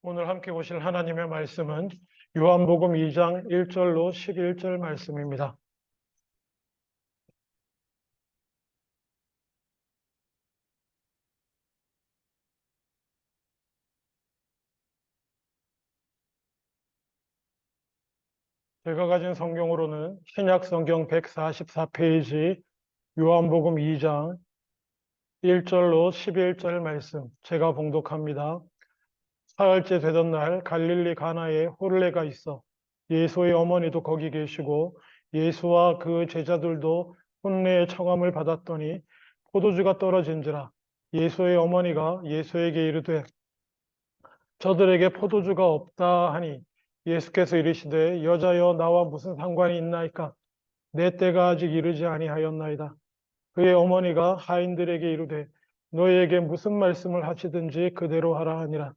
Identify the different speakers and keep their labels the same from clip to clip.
Speaker 1: 오늘 함께 보실 하나님의 말씀은 요한복음 2장 1절로 11절 말씀입니다. 제가 가진 성경으로는 신약 성경 144페이지 요한복음 2장 1절로 11절 말씀 제가 봉독합니다. 사흘째 되던 날 갈릴리 가나에 호르레가 있어 예수의 어머니도 거기 계시고 예수와 그 제자들도 혼례의 청함을 받았더니 포도주가 떨어진지라. 예수의 어머니가 예수에게 이르되 저들에게 포도주가 없다 하니 예수께서 이르시되 여자여 나와 무슨 상관이 있나이까? 내 때가 아직 이르지 아니하였나이다. 그의 어머니가 하인들에게 이르되 너희에게 무슨 말씀을 하시든지 그대로 하라 하니라.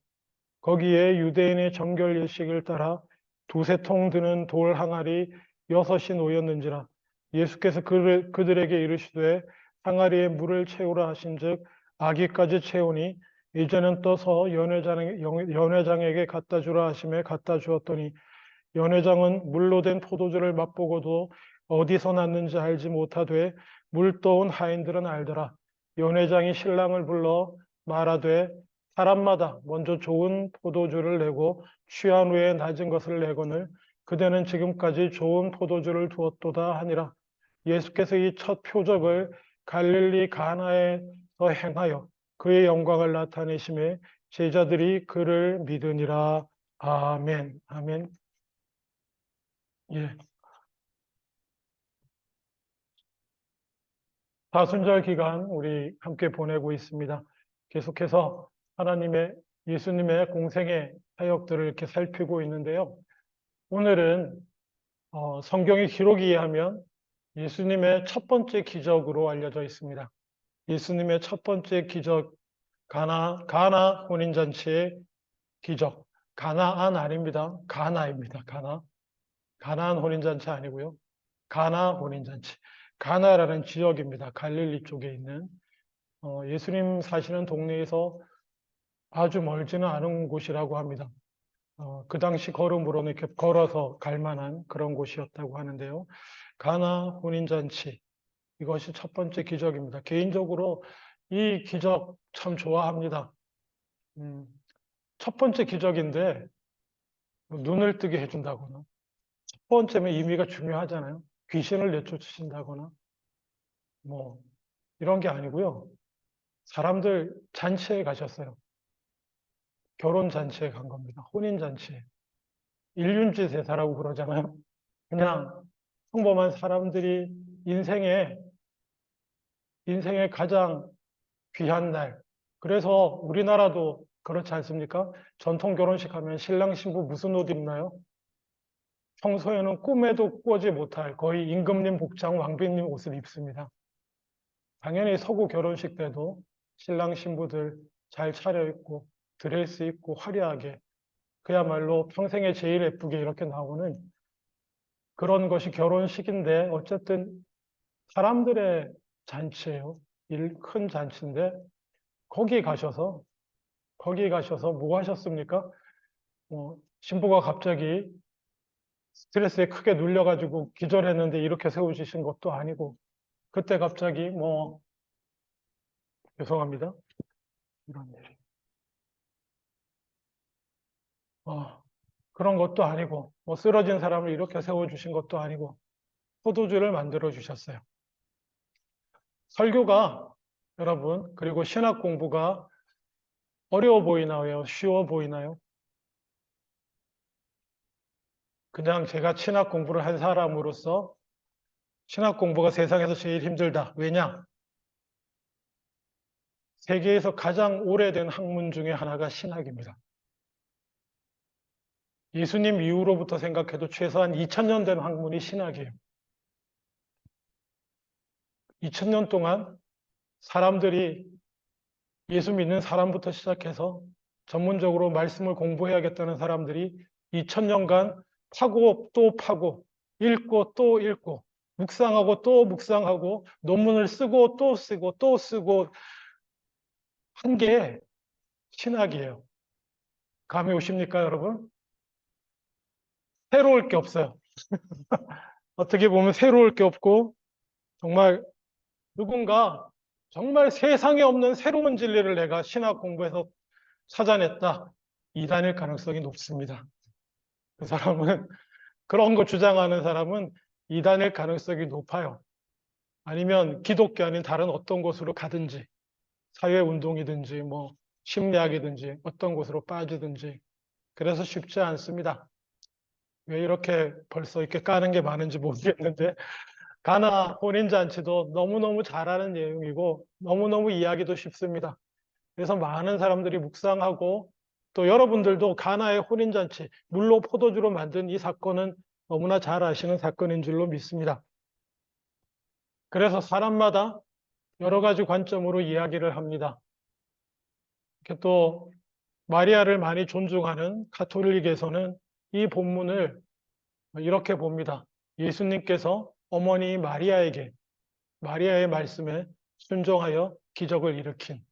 Speaker 1: 거기에 유대인의 정결 예식을 따라 두세 통 드는 돌 항아리 6이 놓였는지라. 예수께서 그들에게 이르시되 항아리에 물을 채우라 하신즉 아기까지 채우니 이제는 떠서 연회장에게 갖다 주라 하심에 갖다 주었더니 연회장은 물로 된 포도주를 맛보고도 어디서 났는지 알지 못하되 물 떠온 하인들은 알더라. 연회장이 신랑을 불러 말하되 사람마다 먼저 좋은 포도주를 내고 취한 후에 낮은 것을 내거늘 그대는 지금까지 좋은 포도주를 두었도다 하니라. 예수께서 이 첫 표적을 갈릴리 가나에서 행하여 그의 영광을 나타내심에 제자들이 그를 믿으니라. 아멘. 아멘. 예. 사순절 기간 우리 함께 보내고 있습니다. 계속해서 예수님의 공생의 사역들을 이렇게 살피고 있는데요. 오늘은 성경의 기록에 의하면 예수님의 첫 번째 기적으로 알려져 있습니다. 예수님의 첫 번째 기적, 가나 혼인잔치의 기적. 가나안 아닙니다. 가나입니다. 가나안 혼인잔치 아니고요. 가나 혼인잔치. 가나라는 지역입니다. 갈릴리 쪽에 있는 예수님 사시는 동네에서 아주 멀지는 않은 곳이라고 합니다. 그 당시 걸음으로는 이렇게 걸어서 갈 만한 그런 곳이었다고 하는데요. 가나 혼인잔치. 이것이 첫 번째 기적입니다. 개인적으로 이 기적 참 좋아합니다. 첫 번째 기적인데 눈을 뜨게 해준다거나 첫 번째면 의미가 중요하잖아요. 귀신을 내쫓으신다거나 뭐 이런 게 아니고요. 사람들 잔치에 가셨어요. 결혼 잔치에 간 겁니다. 혼인 잔치에. 일륜지 제사라고 그러잖아요. 그냥 평범한 사람들이 인생의 가장 귀한 날. 그래서 우리나라도 그렇지 않습니까? 전통 결혼식 하면 신랑 신부 무슨 옷 입나요? 평소에는 꿈에도 꾸지 못할 거의 임금님 복장, 왕비님 옷을 입습니다. 당연히 서구 결혼식 때도 신랑 신부들 잘 차려입고 드레스 입고 화려하게 그야말로 평생에 제일 예쁘게 이렇게 나오는 그런 것이 결혼식인데 어쨌든 사람들의 잔치예요. 큰 잔치인데 거기 가셔서 뭐 하셨습니까? 신부가 갑자기 스트레스에 크게 눌려가지고 기절했는데 이렇게 세우시신 것도 아니고 그때 갑자기 죄송합니다. 이런 일이. 그런 것도 아니고 쓰러진 사람을 이렇게 세워주신 것도 아니고 포도주를 만들어 주셨어요. 설교가 여러분 그리고 신학 공부가 어려워 보이나요? 쉬워 보이나요? 그냥 제가 신학 공부를 한 사람으로서 신학 공부가 세상에서 제일 힘들다. 왜냐? 세계에서 가장 오래된 학문 중에 하나가 신학입니다. 예수님 이후로부터 생각해도 최소한 2000년 된 학문이 신학이에요. 2000년 동안 사람들이 예수 믿는 사람부터 시작해서 전문적으로 말씀을 공부해야겠다는 사람들이 2000년간 파고 또 파고 읽고 또 읽고 묵상하고 또 묵상하고 논문을 쓰고 또 쓰고 또 쓰고 한 게 신학이에요. 감이 오십니까, 여러분? 새로울 게 없어요. 어떻게 보면 새로울 게 없고, 정말 누군가 정말 세상에 없는 새로운 진리를 내가 신학 공부에서 찾아냈다. 이단일 가능성이 높습니다. 그 사람은, 그런 거 주장하는 사람은 이단일 가능성이 높아요. 아니면 기독교 아닌 다른 어떤 곳으로 가든지, 사회운동이든지, 뭐, 심리학이든지, 어떤 곳으로 빠지든지. 그래서 쉽지 않습니다. 왜 이렇게 벌써 이렇게 까는 게 많은지 모르겠는데, 가나 혼인잔치도 너무너무 잘하는 내용이고, 너무너무 이해하기도 쉽습니다. 그래서 많은 사람들이 묵상하고, 또 여러분들도 가나의 혼인잔치, 물로 포도주로 만든 이 사건은 너무나 잘 아시는 사건인 줄로 믿습니다. 그래서 사람마다 여러 가지 관점으로 이야기를 합니다. 이렇게 또 마리아를 많이 존중하는 가톨릭에서는 이 본문을 이렇게 봅니다. 예수님께서 어머니 마리아의 말씀에 순종하여 기적을 일으킨.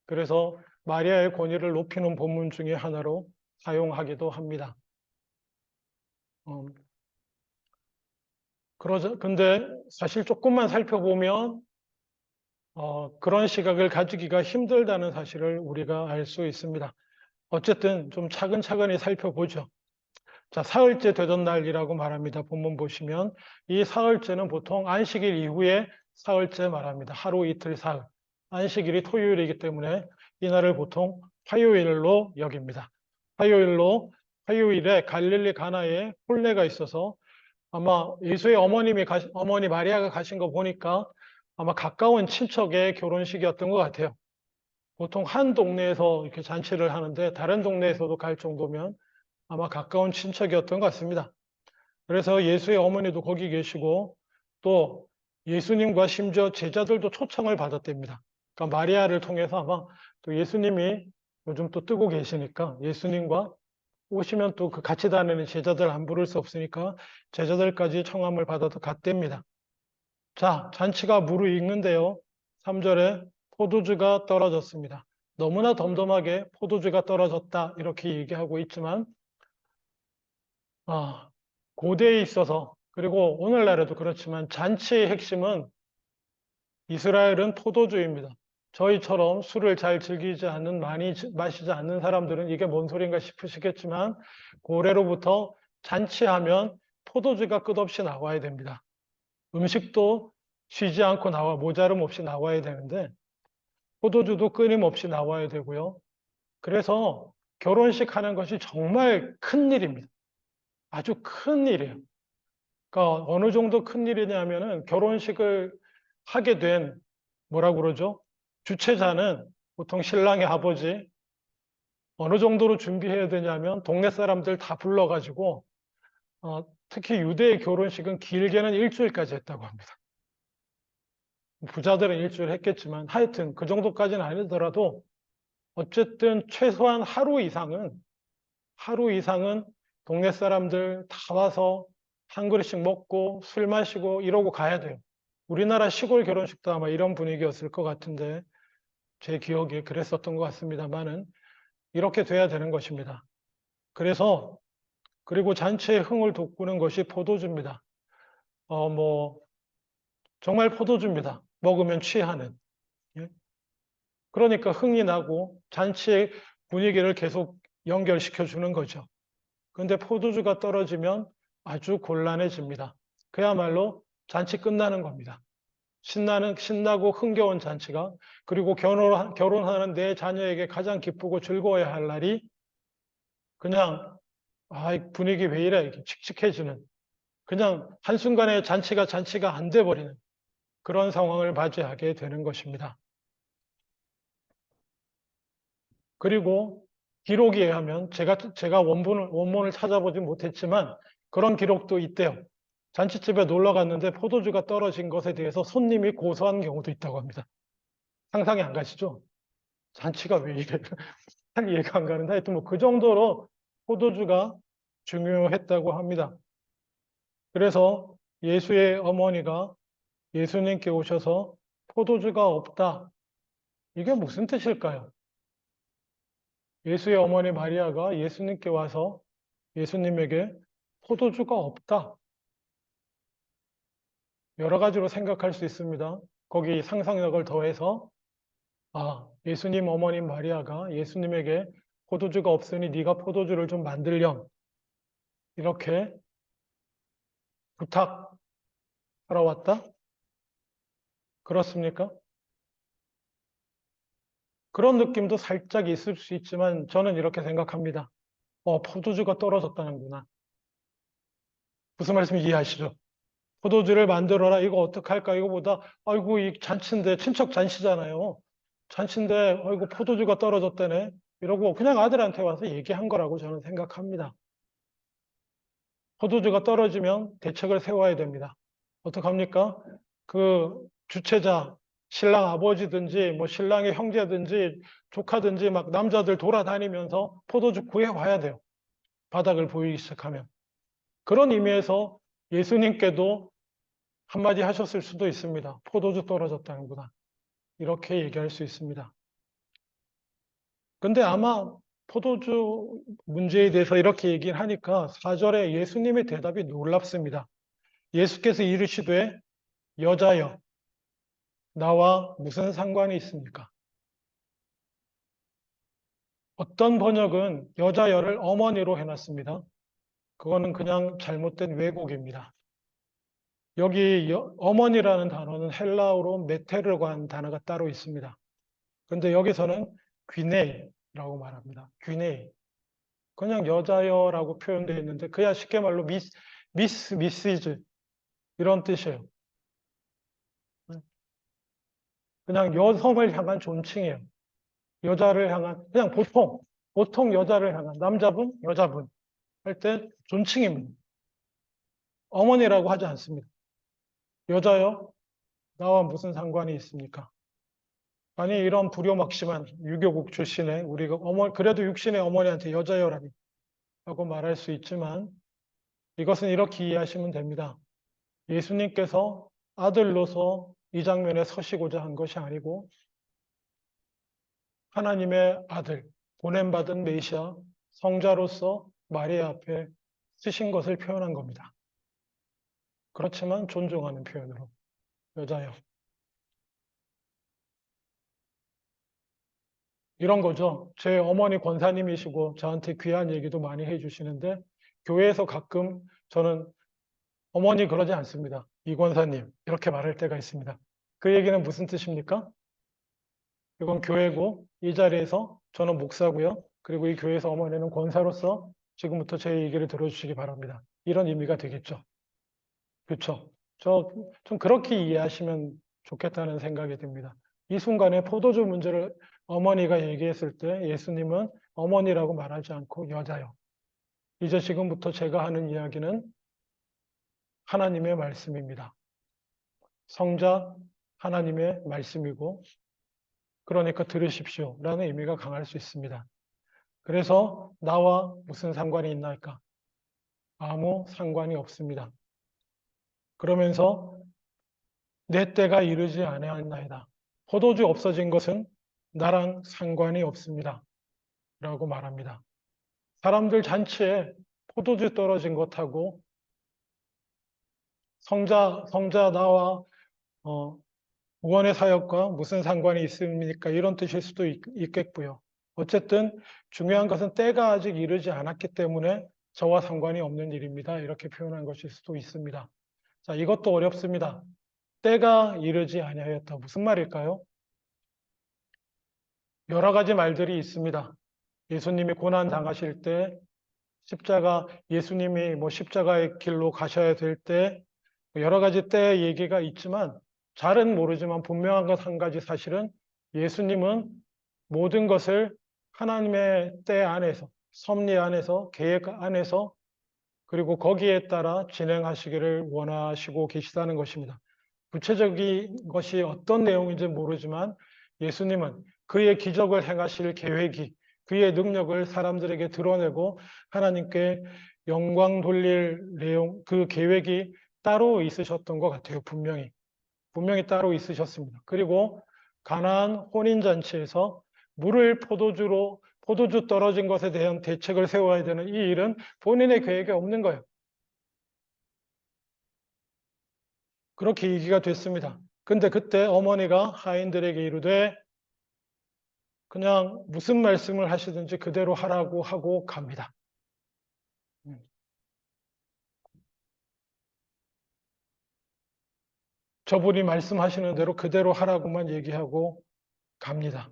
Speaker 1: 그래서 마리아의 권위를 높이는 본문 중에 하나로 사용하기도 합니다. 근데 사실 조금만 살펴보면 그런 시각을 가지기가 힘들다는 사실을 우리가 알 수 있습니다. 어쨌든 좀 차근차근히 살펴보죠. 자, 사흘째 되던 날이라고 말합니다. 본문 보시면 이 사흘째는 보통 안식일 이후에 사흘째 말합니다. 하루 이틀 사흘. 안식일이 토요일이기 때문에 이날을 보통 화요일로 여깁니다. 화요일에 갈릴리 가나에 혼례가 있어서 아마 예수의 어머니 마리아가 가신 거 보니까 아마 가까운 친척의 결혼식이었던 것 같아요. 보통 한 동네에서 이렇게 잔치를 하는데 다른 동네에서도 갈 정도면 아마 가까운 친척이었던 것 같습니다. 그래서 예수의 어머니도 거기 계시고 또 예수님과 심지어 제자들도 초청을 받았답니다. 그러니까 마리아를 통해서 아마 또 예수님이 요즘 또 뜨고 계시니까 예수님과 오시면 또 그 같이 다니는 제자들 안 부를 수 없으니까 제자들까지 청함을 받아도 갔답니다. 자, 잔치가 무르익는데요. 3절에 포도주가 떨어졌습니다. 너무나 덤덤하게 포도주가 떨어졌다 이렇게 얘기하고 있지만 고대에 있어서 그리고 오늘날에도 그렇지만 잔치의 핵심은 이스라엘은 포도주입니다. 저희처럼 술을 잘 즐기지 않는 많이 마시지 않는 사람들은 이게 뭔 소린가 싶으시겠지만 고래로부터 잔치하면 포도주가 끝없이 나와야 됩니다. 음식도 쉬지 않고 모자름 없이 나와야 되는데 포도주도 끊임없이 나와야 되고요. 그래서 결혼식 하는 것이 정말 큰 일입니다. 아주 큰 일이에요. 그러니까 어느 정도 큰 일이냐면은 결혼식을 하게 된 뭐라고 그러죠? 주최자는 보통 신랑의 아버지 어느 정도로 준비해야 되냐면 동네 사람들 다 불러가지고 특히 유대의 결혼식은 길게는 일주일까지 했다고 합니다. 부자들은 일주일 했겠지만 하여튼 그 정도까지는 아니더라도 어쨌든 최소한 하루 이상은 동네 사람들 다 와서 한 그릇씩 먹고 술 마시고 이러고 가야 돼요. 우리나라 시골 결혼식도 아마 이런 분위기였을 것 같은데 제 기억에 그랬었던 것 같습니다만은 이렇게 돼야 되는 것입니다. 그리고 잔치의 흥을 돋구는 것이 포도주입니다. 정말 포도주입니다. 먹으면 취하는. 예? 그러니까 흥이 나고 잔치의 분위기를 계속 연결시켜 주는 거죠. 그런데 포도주가 떨어지면 아주 곤란해집니다. 그야말로 잔치 끝나는 겁니다. 신나고 흥겨운 잔치가 그리고 결혼하는 내 자녀에게 가장 기쁘고 즐거워야 할 날이 그냥 분위기 왜 이래 이렇게 칙칙해지는 그냥 한순간에 잔치가 안 돼 버리는 그런 상황을 맞이하게 되는 것입니다. 그리고 기록에 의하면 제가 원문을 찾아보지 못했지만 그런 기록도 있대요. 잔치집에 놀러 갔는데 포도주가 떨어진 것에 대해서 손님이 고소한 경우도 있다고 합니다. 상상이 안 가시죠? 잔치가 왜 이래? 잘 이해가 안 가는데 하여튼 뭐 그 정도로 포도주가 중요했다고 합니다. 그래서 예수의 어머니가 예수님께 오셔서 포도주가 없다. 이게 무슨 뜻일까요? 예수의 어머니 마리아가 예수님께 와서 예수님에게 포도주가 없다. 여러 가지로 생각할 수 있습니다. 거기 상상력을 더해서 예수님 어머니 마리아가 예수님에게 포도주가 없으니 네가 포도주를 좀 만들렴. 이렇게 부탁하러 왔다? 그렇습니까? 그런 느낌도 살짝 있을 수 있지만 저는 이렇게 생각합니다. 포도주가 떨어졌다는구나. 무슨 말씀 이해하시죠? 포도주를 만들어라. 이거 어떡할까? 이거보다 아이고 이 잔치인데 친척 잔치잖아요. 잔치인데 아이고 포도주가 떨어졌다네. 이러고 그냥 아들한테 와서 얘기한 거라고 저는 생각합니다. 포도주가 떨어지면 대책을 세워야 됩니다. 어떡합니까? 그 주체자, 신랑 아버지든지 뭐 신랑의 형제든지 조카든지 막 남자들 돌아다니면서 포도주 구해와야 돼요. 바닥을 보이기 시작하면. 그런 의미에서 예수님께도 한마디 하셨을 수도 있습니다. 포도주 떨어졌다는구나. 이렇게 얘기할 수 있습니다. 근데 아마 포도주 문제에 대해서 이렇게 얘기를 하니까 4절에 예수님의 대답이 놀랍습니다. 예수께서 이르시되 여자여 나와 무슨 상관이 있습니까? 어떤 번역은 여자여를 어머니로 해놨습니다. 그거는 그냥 잘못된 왜곡입니다. 여기 어머니라는 단어는 헬라어로 메테르라는 단어가 따로 있습니다. 그런데 여기서는 귀네라고 말합니다. 귀네. 그냥 여자여라고 표현되어 있는데 그야 쉽게 말로 미시즈 이런 뜻이에요. 그냥 여성을 향한 존칭이에요. 여자를 향한 그냥 보통 여자를 향한 남자분, 여자분 할 때 존칭입니다. 어머니라고 하지 않습니다. 여자여 나와 무슨 상관이 있습니까? 아니 이런 불효막심한 유교국 출신의 우리가 그래도 육신의 어머니한테 여자여라니 라고 말할 수 있지만 이것은 이렇게 이해하시면 됩니다. 예수님께서 아들로서 이 장면에 서시고자 한 것이 아니고 하나님의 아들, 보냄받은 메시아, 성자로서 마리아 앞에 쓰신 것을 표현한 겁니다. 그렇지만 존중하는 표현으로 여자여. 이런 거죠. 제 어머니 권사님이시고 저한테 귀한 얘기도 많이 해주시는데 교회에서 가끔 저는 어머니 그러지 않습니다. 이 권사님 이렇게 말할 때가 있습니다. 그 얘기는 무슨 뜻입니까? 이건 교회고 이 자리에서 저는 목사고요. 그리고 이 교회에서 어머니는 권사로서 지금부터 제 얘기를 들어주시기 바랍니다. 이런 의미가 되겠죠. 그렇죠. 저 좀 그렇게 이해하시면 좋겠다는 생각이 듭니다. 이 순간에 포도주 문제를 어머니가 얘기했을 때 예수님은 어머니라고 말하지 않고 여자요. 이제 지금부터 제가 하는 이야기는 하나님의 말씀입니다. 성자 하나님의 말씀이고 그러니까 들으십시오 라는 의미가 강할 수 있습니다. 그래서 나와 무슨 상관이 있나이까? 아무 상관이 없습니다. 그러면서 내 때가 이르지 아니하였나이다. 포도주 없어진 것은 나랑 상관이 없습니다. 라고 말합니다. 사람들 잔치에 포도주 떨어진 것하고 성자 나와 구원의 사역과 무슨 상관이 있습니까? 이런 뜻일 수도 있겠고요. 어쨌든 중요한 것은 때가 아직 이르지 않았기 때문에 저와 상관이 없는 일입니다. 이렇게 표현한 것일 수도 있습니다. 자, 이것도 어렵습니다. 때가 이르지 아니하였다. 무슨 말일까요? 여러 가지 말들이 있습니다. 예수님이 고난 당하실 때 예수님이 십자가의 길로 가셔야 될 때 여러 가지 때 얘기가 있지만 잘은 모르지만 분명한 것 한 가지 사실은 예수님은 모든 것을 하나님의 때 안에서 섭리 안에서 계획 안에서 그리고 거기에 따라 진행하시기를 원하시고 계시다는 것입니다. 구체적인 것이 어떤 내용인지 모르지만 예수님은 그의 기적을 행하실 계획이 그의 능력을 사람들에게 드러내고 하나님께 영광 돌릴 내용, 그 계획이 따로 있으셨던 것 같아요. 분명히 따로 있으셨습니다. 그리고 가나안 혼인잔치에서 물을 포도주 떨어진 것에 대한 대책을 세워야 되는 이 일은 본인의 계획에 없는 거예요. 그렇게 얘기가 됐습니다. 근데 그때 어머니가 하인들에게 이르되 그냥 무슨 말씀을 하시든지 그대로 하라고 하고 갑니다. 저분이 말씀하시는 대로 그대로 하라고만 얘기하고 갑니다.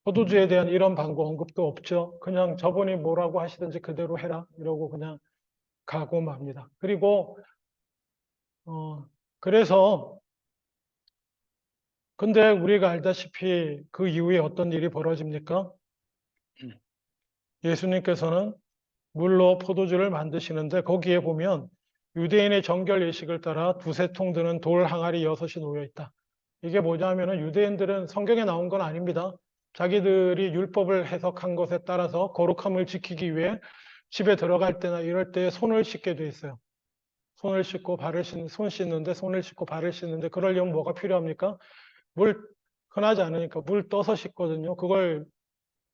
Speaker 1: 포도주에 대한 이런 방법 언급도 없죠. 그냥 저분이 뭐라고 하시든지 그대로 해라 이러고 그냥 가고 맙니다. 그리고 그래서 근데 우리가 알다시피 그 이후에 어떤 일이 벌어집니까? 예수님께서는 물로 포도주를 만드시는데 거기에 보면 유대인의 정결 예식을 따라 두세 통 드는 돌 항아리 6이 놓여 있다. 이게 뭐냐면은 유대인들은 성경에 나온 건 아닙니다. 자기들이 율법을 해석한 것에 따라서 거룩함을 지키기 위해 집에 들어갈 때나 이럴 때 손을 씻게 돼 있어요. 손을 씻고 손 씻는데 손을 씻고 발을 씻는데 그러려면 뭐가 필요합니까? 물 흔하지 않으니까 물 떠서 씻거든요. 그걸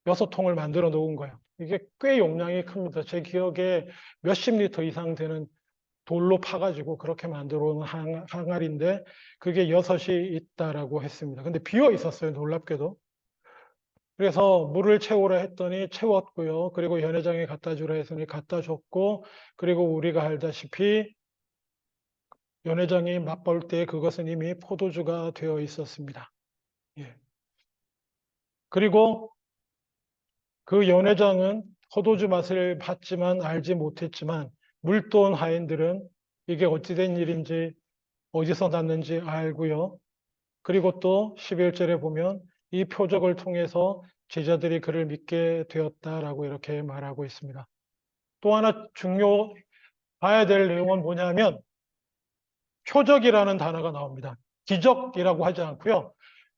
Speaker 1: 6통을 만들어 놓은 거예요. 이게 꽤 용량이 큽니다. 제 기억에 몇십 리터 이상 되는 돌로 파가지고 그렇게 만들어 놓은 항아리인데 그게 6이 있다라고 했습니다. 근데 비어 있었어요. 놀랍게도. 그래서 물을 채우라 했더니 채웠고요. 그리고 연회장에 갖다 주라 했더니 갖다 줬고 그리고 우리가 알다시피 연회장이 맛볼 때 그것은 이미 포도주가 되어 있었습니다. 예. 그리고 그 연회장은 포도주 맛을 봤지만 알지 못했지만 물돈 하인들은 이게 어찌된 일인지 어디서 났는지 알고요. 그리고 또 11절에 보면 이 표적을 통해서 제자들이 그를 믿게 되었다라고 이렇게 말하고 있습니다. 또 하나 봐야 될 내용은 뭐냐면 표적이라는 단어가 나옵니다. 기적이라고 하지 않고요.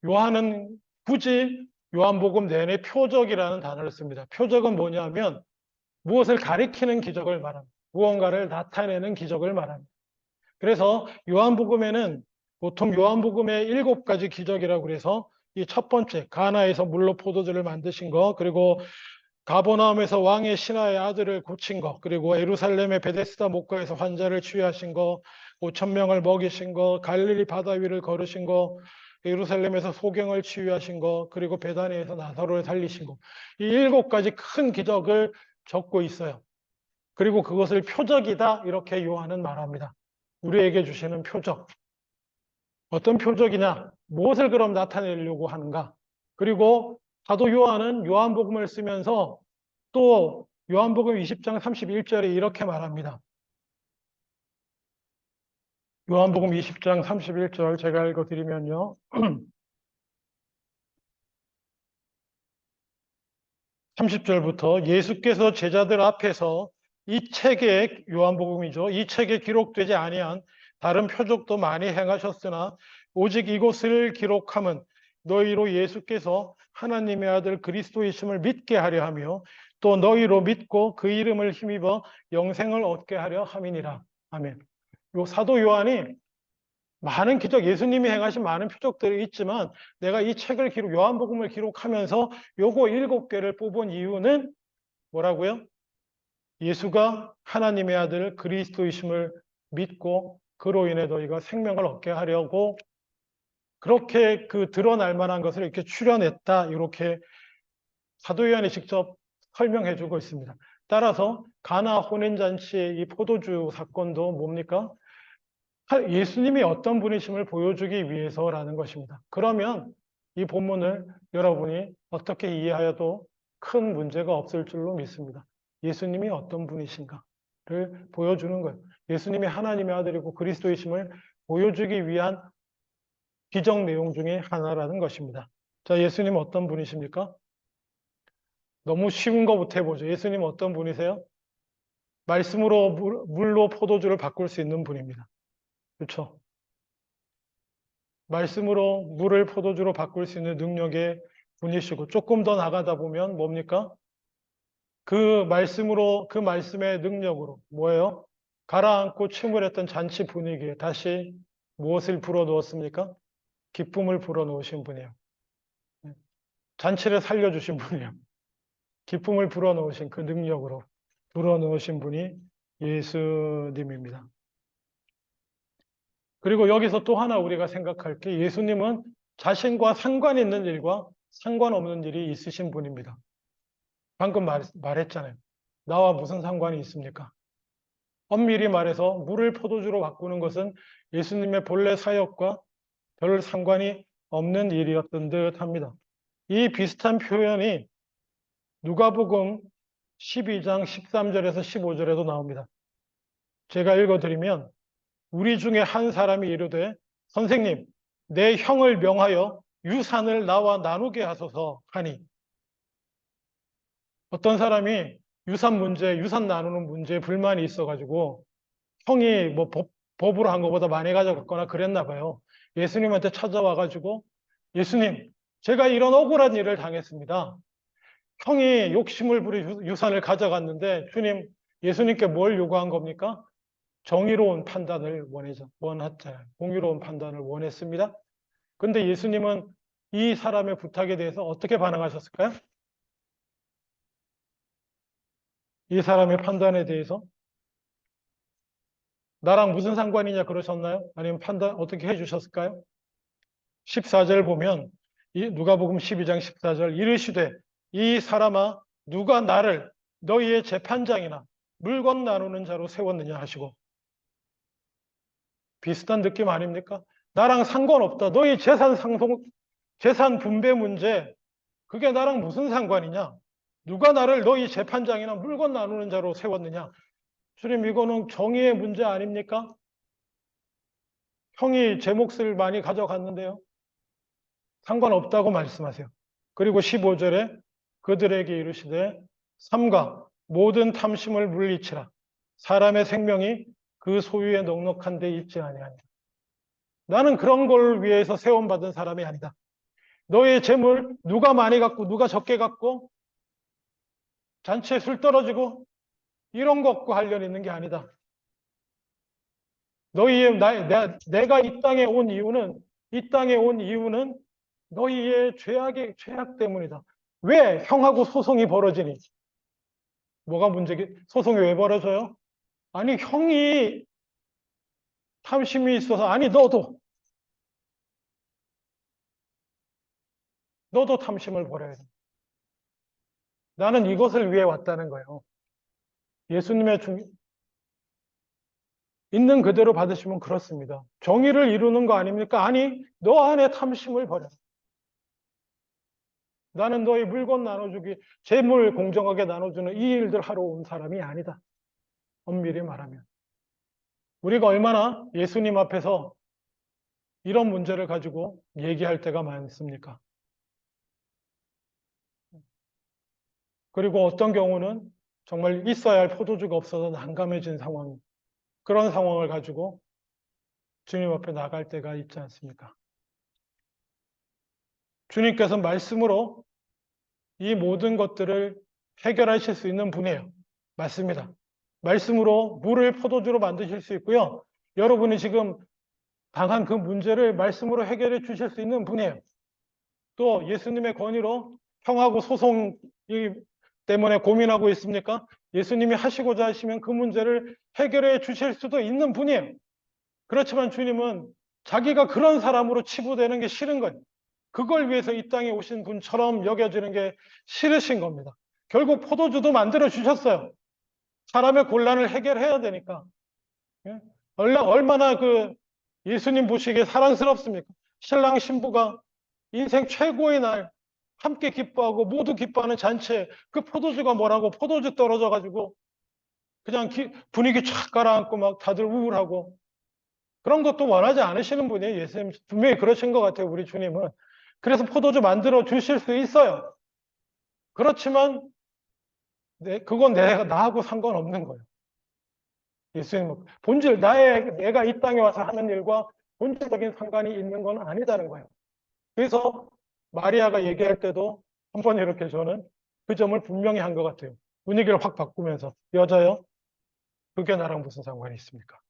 Speaker 1: 요한은 굳이 요한복음 내내 표적이라는 단어를 씁니다. 표적은 뭐냐면 무엇을 가리키는 기적을 말합니다. 무언가를 나타내는 기적을 말합니다. 그래서 요한복음에는 보통 요한복음의 7가지 기적이라고 그래서 이 첫 번째 가나에서 물로 포도주를 만드신 거, 그리고 가버나움에서 왕의 신하의 아들을 고친 거, 그리고 예루살렘의 베데스다 목가에서 환자를 치유하신 거, 5천 명을 먹이신 거, 갈릴리 바다 위를 걸으신 거, 예루살렘에서 소경을 치유하신 거, 그리고 베다니에서 나사로를 살리신 거. 이 7가지 큰 기적을 적고 있어요. 그리고 그것을 표적이다 이렇게 요한은 말합니다. 우리에게 주시는 표적. 어떤 표적이냐? 무엇을 그럼 나타내려고 하는가? 그리고 사도 요한은 요한복음을 쓰면서 또 요한복음 20장 31절에 이렇게 말합니다. 요한복음 20장 31절 제가 읽어드리면요. 30절부터 예수께서 제자들 앞에서 이 책에 요한복음이죠. 이 책에 기록되지 아니한 다른 표적도 많이 행하셨으나 오직 이곳을 기록함은 너희로 예수께서 하나님의 아들 그리스도이심을 믿게 하려 하며 또 너희로 믿고 그 이름을 힘입어 영생을 얻게 하려 함이니라. 아멘. 요 사도 요한이 많은 기적, 예수님이 행하신 많은 표적들이 있지만 내가 이 책을 요한복음을 기록하면서 요거 7개를 뽑은 이유는 뭐라고요? 예수가 하나님의 아들 그리스도이심을 믿고 그로 인해 너희가 생명을 얻게 하려고 그렇게 그 드러날 만한 것을 이렇게 추려냈다. 이렇게 사도 요한이 직접 설명해 주고 있습니다. 따라서 가나 혼인잔치의 이 포도주 사건도 뭡니까? 예수님이 어떤 분이심을 보여주기 위해서라는 것입니다. 그러면 이 본문을 여러분이 어떻게 이해하여도 큰 문제가 없을 줄로 믿습니다. 예수님이 어떤 분이신가를 보여주는 거예요. 예수님이 하나님의 아들이고 그리스도이심을 보여주기 위한 기적 내용 중에 하나라는 것입니다. 자, 예수님 어떤 분이십니까? 너무 쉬운 것부터 해보죠. 예수님 어떤 분이세요? 말씀으로 물로 포도주를 바꿀 수 있는 분입니다. 그렇죠? 말씀으로 물을 포도주로 바꿀 수 있는 능력의 분이시고 조금 더 나가다 보면 뭡니까? 그 말씀으로 그 말씀의 능력으로 뭐예요? 가라앉고 침울했던 잔치 분위기에 다시 무엇을 불어넣었습니까? 기쁨을 불어넣으신 분이에요. 잔치를 살려주신 분이에요. 기쁨을 불어넣으신 그 능력으로 불어넣으신 분이 예수님입니다. 그리고 여기서 또 하나 우리가 생각할 게 예수님은 자신과 상관 있는 일과 상관없는 일이 있으신 분입니다. 방금 말했잖아요. 나와 무슨 상관이 있습니까? 엄밀히 말해서 물을 포도주로 바꾸는 것은 예수님의 본래 사역과 별 상관이 없는 일이었던 듯 합니다. 이 비슷한 표현이 누가복음 12장 13절에서 15절에도 나옵니다. 제가 읽어드리면 우리 중에 한 사람이 이르되 선생님 내 형을 명하여 유산을 나와 나누게 하소서 하니 어떤 사람이 유산 나누는 문제에 불만이 있어가지고 형이 뭐 법으로 한 것보다 많이 가져갔거나 그랬나 봐요. 예수님한테 찾아와가지고 예수님 제가 이런 억울한 일을 당했습니다. 형이 욕심을 부려 유산을 가져갔는데 주님 예수님께 뭘 요구한 겁니까? 정의로운 판단을 원했잖아요. 공의로운 판단을 원했습니다. 근데 예수님은 이 사람의 부탁에 대해서 어떻게 반응하셨을까요? 이 사람의 판단에 대해서 나랑 무슨 상관이냐 그러셨나요? 아니면 판단 어떻게 해주셨을까요? 14절 보면 누가복음 12장 14절 이르시되 이 사람아 누가 나를 너희의 재판장이나 물건 나누는 자로 세웠느냐 하시고 비슷한 느낌 아닙니까? 나랑 상관없다. 너희 재산 분배 문제 그게 나랑 무슨 상관이냐? 누가 나를 너희 재판장이나 물건 나누는 자로 세웠느냐? 주님 이거는 정의의 문제 아닙니까? 형이 제 몫을 많이 가져갔는데요. 상관없다고 말씀하세요. 그리고 15절에 그들에게 이르시되 삼가 모든 탐심을 물리치라. 사람의 생명이 그 소유에 넉넉한 데 있지 아니하니. 나는 그런 걸 위해서 세움받은 사람이 아니다. 너의 재물 누가 많이 갖고 누가 적게 갖고 잔치에 술 떨어지고 이런 거 갖고 하려는 있는 게 아니다. 내가 이 땅에 온 이유는 너희의 죄악 때문이다. 왜 형하고 소송이 벌어지니? 뭐가 문제지? 소송이 왜 벌어져요? 아니 형이 탐심이 있어서 아니 너도 탐심을 벌여야 돼. 나는 이것을 위해 왔다는 거예요. 예수님의 있는 그대로 받으시면 그렇습니다. 정의를 이루는 거 아닙니까? 아니 너 안에 탐심을 버려. 나는 너희 물건 나눠주기, 재물 공정하게 나눠주는 이 일들 하러 온 사람이 아니다. 엄밀히 말하면. 우리가 얼마나 예수님 앞에서 이런 문제를 가지고 얘기할 때가 많습니까? 그리고 어떤 경우는 정말 있어야 할 포도주가 없어서 난감해진 상황, 그런 상황을 가지고 주님 앞에 나갈 때가 있지 않습니까? 주님께서 말씀으로 이 모든 것들을 해결하실 수 있는 분이에요. 맞습니다. 말씀으로 물을 포도주로 만드실 수 있고요. 여러분이 지금 당한 그 문제를 말씀으로 해결해 주실 수 있는 분이에요. 또 예수님의 권위로 형하고 소송이 때문에 고민하고 있습니까? 예수님이 하시고자 하시면 그 문제를 해결해 주실 수도 있는 분이에요. 그렇지만 주님은 자기가 그런 사람으로 치부되는 게 싫은 거예요. 그걸 위해서 이 땅에 오신 분처럼 여겨지는 게 싫으신 겁니다. 결국 포도주도 만들어 주셨어요. 사람의 곤란을 해결해야 되니까. 예? 얼마나 그 예수님 보시기에 사랑스럽습니까? 신랑 신부가 인생 최고의 날 함께 기뻐하고 모두 기뻐하는 잔치에 그 포도주가 뭐라고 포도주 떨어져 가지고 그냥 분위기 촥 가라앉고 막 다들 우울하고 그런 것도 원하지 않으시는 분이에요. 예수님 분명히 그러신 것 같아요. 우리 주님은. 그래서 포도주 만들어 주실 수 있어요. 그렇지만 그건 나하고 상관없는 거예요. 예수님은 내가 이 땅에 와서 하는 일과 본질적인 상관이 있는 건 아니다는 거예요. 그래서 마리아가 얘기할 때도 한번 이렇게 저는 그 점을 분명히 한 것 같아요. 분위기를 확 바꾸면서 여자요? 그게 나랑 무슨 상관이 있습니까?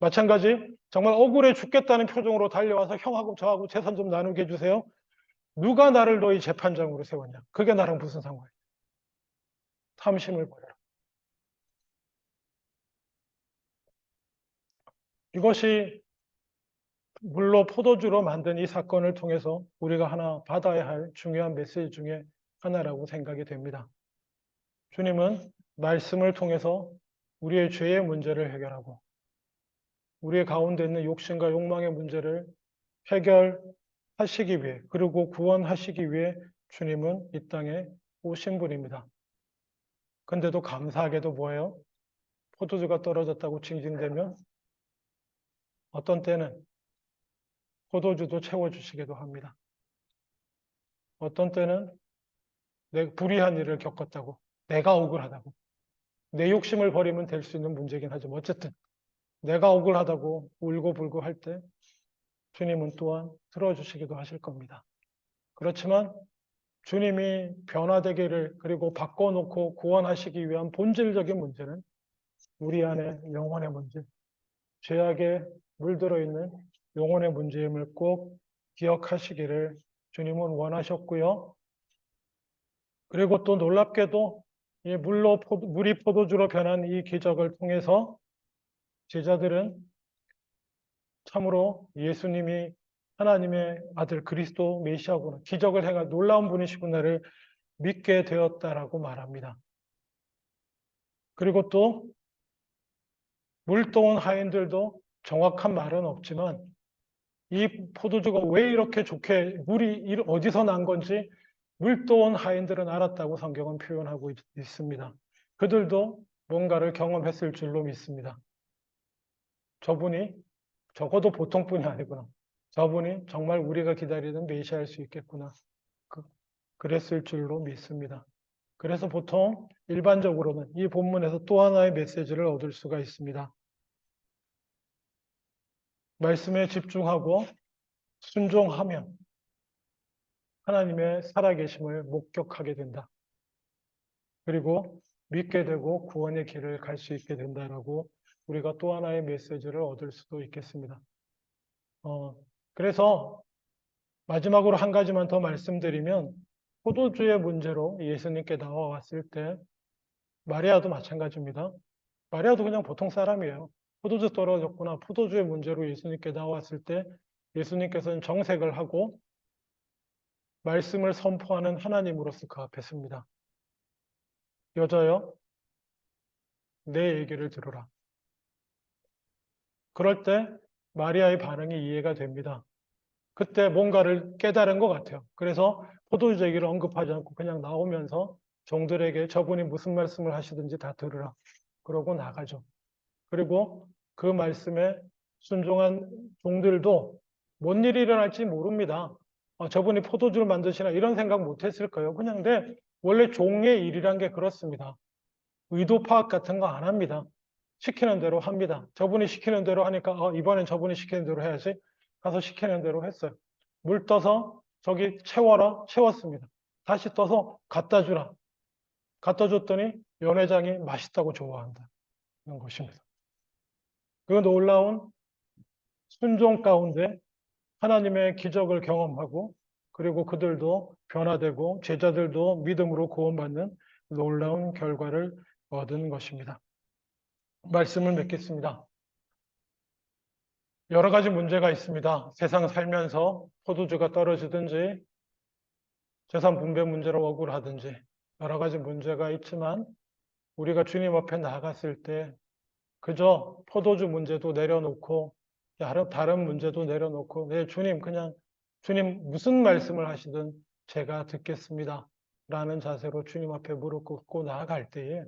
Speaker 1: 마찬가지 정말 억울해 죽겠다는 표정으로 달려와서 형하고 저하고 재산 좀 나누게 해주세요. 누가 나를 너희 재판장으로 세웠냐? 그게 나랑 무슨 상관이야? 탐심을 버려라. 이것이 물로 포도주로 만든 이 사건을 통해서 우리가 하나 받아야 할 중요한 메시지 중에 하나라고 생각이 됩니다. 주님은 말씀을 통해서 우리의 죄의 문제를 해결하고 우리의 가운데 있는 욕심과 욕망의 문제를 해결하시기 위해 그리고 구원하시기 위해 주님은 이 땅에 오신 분입니다. 근데도 감사하게도 뭐예요? 포도주가 떨어졌다고 징징대면 어떤 때는 포도주도 채워주시기도 합니다. 어떤 때는 내 불의한 일을 겪었다고, 내가 억울하다고, 내 욕심을 버리면 될 수 있는 문제긴 하지만 어쨌든 내가 억울하다고 울고불고 할 때 주님은 또한 들어주시기도 하실 겁니다. 그렇지만 주님이 변화되기를 그리고 바꿔놓고 구원하시기 위한 본질적인 문제는 우리 안에 영혼의 문제, 죄악에 물들어 있는 영혼의 문제임을 꼭 기억하시기를 주님은 원하셨고요. 그리고 또 놀랍게도 이 물이 포도주로 변한 이 기적을 통해서 제자들은 참으로 예수님이 하나님의 아들 그리스도 메시아구나, 기적을 행할 놀라운 분이시구나를 믿게 되었다라고 말합니다. 그리고 또 물도온 하인들도 정확한 말은 없지만 이 포도주가 왜 이렇게 좋게 물이 어디서 난 건지 물도온 하인들은 알았다고 성경은 표현하고 있습니다. 그들도 뭔가를 경험했을 줄로 믿습니다. 저분이 적어도 보통 분이 아니구나. 저분이 정말 우리가 기다리는 메시아일 수 있겠구나. 그랬을 줄로 믿습니다. 그래서 보통 일반적으로는 이 본문에서 또 하나의 메시지를 얻을 수가 있습니다. 말씀에 집중하고 순종하면 하나님의 살아계심을 목격하게 된다. 그리고 믿게 되고 구원의 길을 갈 수 있게 된다라고 우리가 또 하나의 메시지를 얻을 수도 있겠습니다. 그래서 마지막으로 한 가지만 더 말씀드리면 포도주의 문제로 예수님께 나와왔을 때 마리아도 마찬가지입니다. 마리아도 그냥 보통 사람이에요. 포도주 떨어졌구나. 포도주의 문제로 예수님께 나왔을 때 예수님께서는 정색을 하고 말씀을 선포하는 하나님으로서 그 앞에 섭니다. 여자여, 내 얘기를 들으라. 그럴 때 마리아의 반응이 이해가 됩니다. 그때 뭔가를 깨달은 것 같아요. 그래서 포도주 얘기를 언급하지 않고 그냥 나오면서 종들에게 저분이 무슨 말씀을 하시든지 다 들으라. 그러고 나가죠. 그리고 그 말씀에 순종한 종들도 뭔 일이 일어날지 모릅니다. 저분이 포도주를 만드시나 이런 생각 못 했을 거예요. 그냥 근데 원래 종의 일이란 게 그렇습니다. 의도 파악 같은 거 안 합니다. 시키는 대로 합니다. 저분이 시키는 대로 하니까 이번엔 저분이 시키는 대로 해야지. 가서 시키는 대로 했어요. 물 떠서 저기 채워라. 채웠습니다. 다시 떠서 갖다 주라. 갖다 줬더니 연회장이 맛있다고 좋아한다는 것입니다. 그 놀라운 순종 가운데 하나님의 기적을 경험하고 그리고 그들도 변화되고 제자들도 믿음으로 구원받는 놀라운 결과를 얻은 것입니다. 말씀을 맺겠습니다. 여러 가지 문제가 있습니다. 세상 살면서 포도주가 떨어지든지 재산 분배 문제로 억울하든지 여러 가지 문제가 있지만 우리가 주님 앞에 나아갔을 때 그저 포도주 문제도 내려놓고 다른 문제도 내려놓고 네, 주님 그냥 주님 무슨 말씀을 하시든 제가 듣겠습니다. 라는 자세로 주님 앞에 무릎 꿇고 나아갈 때에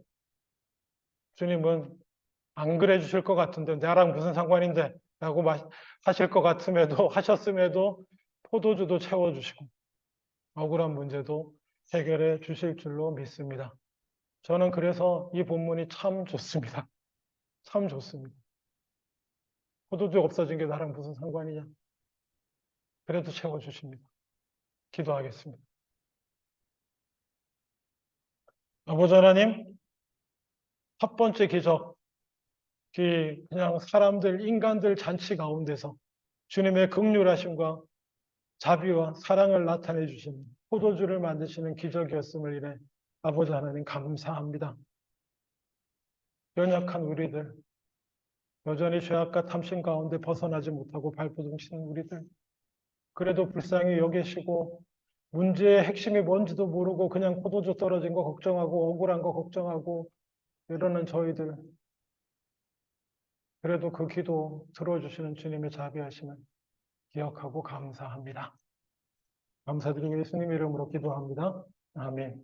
Speaker 1: 주님은 안 그래 주실 것 같은데 나랑 무슨 상관인데 라고 하실 것 같음에도 하셨음에도 포도주도 채워주시고 억울한 문제도 해결해 주실 줄로 믿습니다. 저는 그래서 이 본문이 참 좋습니다. 참 좋습니다. 포도주 없어진 게 나랑 무슨 상관이냐. 그래도 채워주십니다. 기도하겠습니다. 아버지 하나님, 첫 번째 기적, 그냥 사람들, 인간들 잔치 가운데서 주님의 긍휼하심과 자비와 사랑을 나타내 주시는 포도주를 만드시는 기적이었음을 이래 아버지 하나님 감사합니다. 연약한 우리들, 여전히 죄악과 탐심 가운데 벗어나지 못하고 발버둥치는 우리들, 그래도 불쌍히 여기시고 문제의 핵심이 뭔지도 모르고 그냥 포도주 떨어진 거 걱정하고 억울한 거 걱정하고 이러는 저희들, 그래도 그 기도 들어주시는 주님의 자비하심을 기억하고 감사합니다. 감사드리며 예수님 이름으로 기도합니다. 아멘.